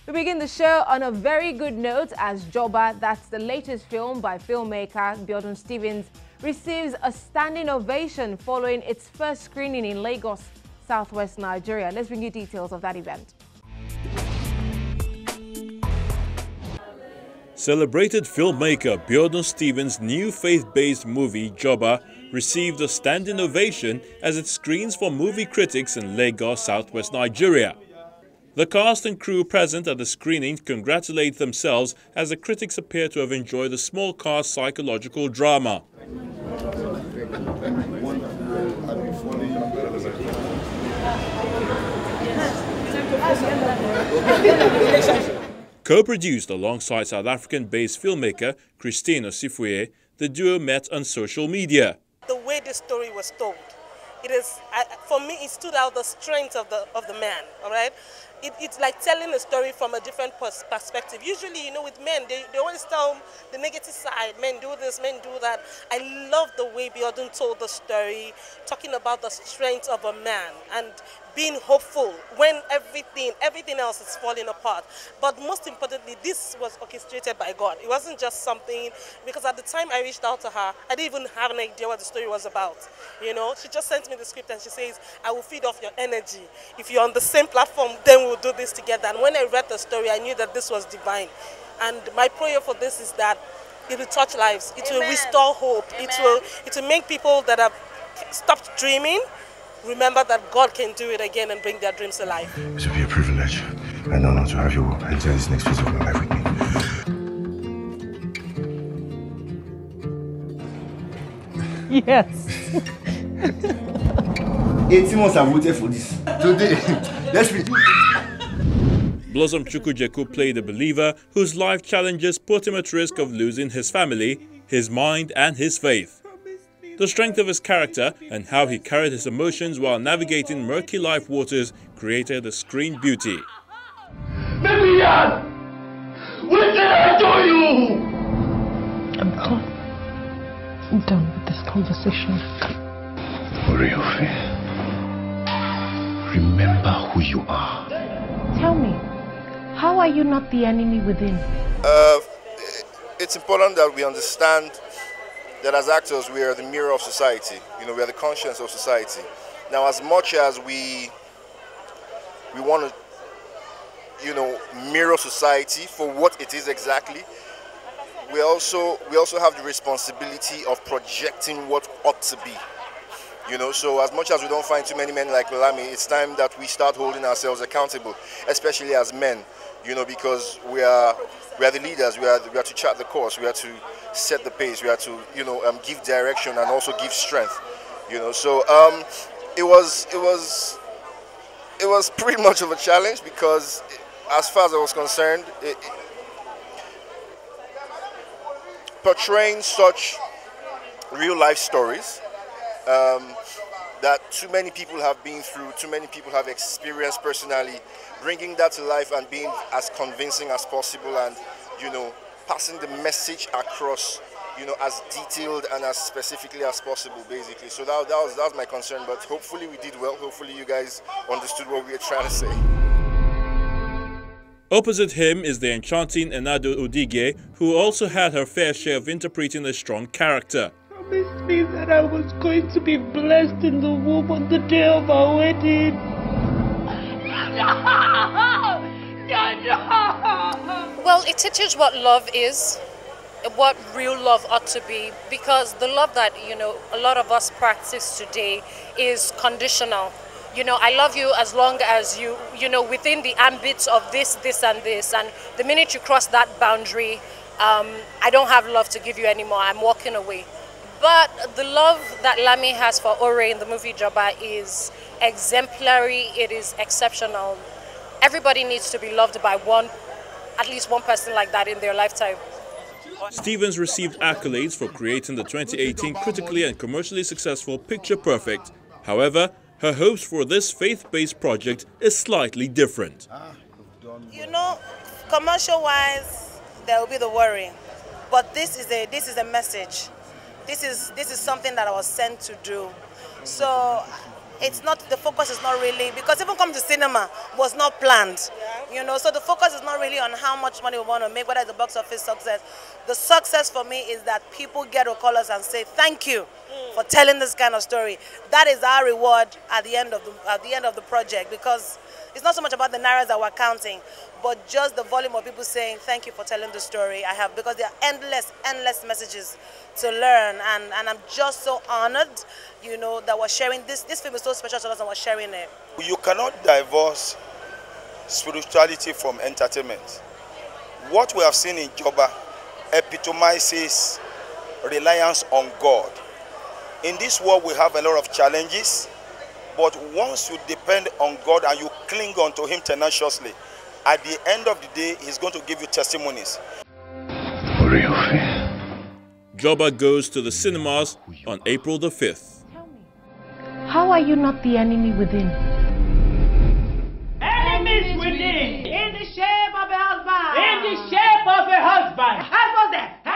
We begin the show on a very good note as Joba, that's the latest film by filmmaker Biodun Stevens, receives a standing ovation following its first screening in Lagos, southwest Nigeria. Let's bring you details of that event. Celebrated filmmaker Biodun Stevens' new faith-based movie, Joba, received a standing ovation as it screens for movie critics in Lagos, southwest Nigeria. The cast and crew present at the screening congratulate themselves as the critics appear to have enjoyed the small-cast psychological drama. Co-produced alongside South African-based filmmaker Christine Osifuye, the duo met on social media. The way this story was told, it is, for me, it stood out the strength of the man. All right, it's like telling a story from a different perspective. Usually, you know, with men, they always tell the negative side. Men do this, men do that. I love the way Biodun told the story, talking about the strength of a man and being hopeful when everything else is falling apart. But most importantly, this was orchestrated by God. It wasn't just something, because at the time I reached out to her, I didn't even have an idea what the story was about. You know, she just sent me the script and she says, I will feed off your energy. If you're on the same platform, then we'll do this together. And when I read the story, I knew that this was divine. And my prayer for this is that it will touch lives. It will restore hope. It will make people that have stopped dreaming remember that God can do it again and bring their dreams alive. It will be a privilege and honor to have you enter this next phase of your life with me. Yes. 18 months I voted for this. Today, let's be. Blossom Chukwujeku played a believer whose life challenges put him at risk of losing his family, his mind and his faith. The strength of his character and how he carried his emotions while navigating murky life waters created a screen beauty. Vivian! What did I do you? I'm done. I'm done with this conversation. Oriofe, remember who you are. Tell me, how are you not the enemy within? It's important that we understand that as actors, we are the mirror of society. You know, we are the conscience of society. Now, as much as we want to, you know, mirror society for what it is exactly, we also have the responsibility of projecting what ought to be. You know, so as much as we don't find too many men like Lami, it's time that we start holding ourselves accountable, especially as men. You know, because we are the leaders. We are to chart the course. We are to set the pace. We are to, you know, give direction and also give strength. You know, so it was pretty much of a challenge because, as far as I was concerned, portraying such real life stories that too many people have been through, too many people have experienced personally, bringing that to life and being as convincing as possible and, you know, passing the message across, you know, as detailed and as specifically as possible, basically. So that was my concern, but hopefully we did well. Hopefully you guys understood what we were trying to say. Opposite him is the enchanting Enado Odige, who also had her fair share of interpreting a strong character. Promised me that I was going to be blessed in the womb on the day of our wedding. Well, it teaches what love is, what real love ought to be, because the love that, you know, a lot of us practice today is conditional. You know, I love you as long as you know, within the ambits of this, and this, and the minute you cross that boundary, I don't have love to give you anymore, I'm walking away. But the love that Lami has for Ore in the movie Joba is exemplary, it is exceptional. Everybody needs to be loved by at least one person like that in their lifetime. Stevens received accolades for creating the 2018 critically and commercially successful Picture Perfect. However, her hopes for this faith-based project is slightly different. You know, commercial-wise, there will be the worry, but this is a message. This is something that I was sent to do. So it's not, the focus is not really, because even coming to cinema was not planned. You know, so the focus is not really on how much money we want to make, whether it's a box office success. The success for me is that people get to call us and say thank you for telling this kind of story. That is our reward at the end of the project, because it's not so much about the naira that we're counting, but just the volume of people saying thank you for telling the story I have, because there are endless messages to learn, and I'm just so honored, you know, that we're sharing this. This film is so special to us and we're sharing it. You cannot divorce spirituality from entertainment. What we have seen in Joba epitomizes reliance on God. In this world we have a lot of challenges, but once you depend on God and you cling on to Him tenaciously, at the end of the day, He's going to give you testimonies. Joba goes to the cinemas on April the 5th. How are you not the enemy within? Enemies within! In the shape of a husband! In the shape of a husband! Help us there!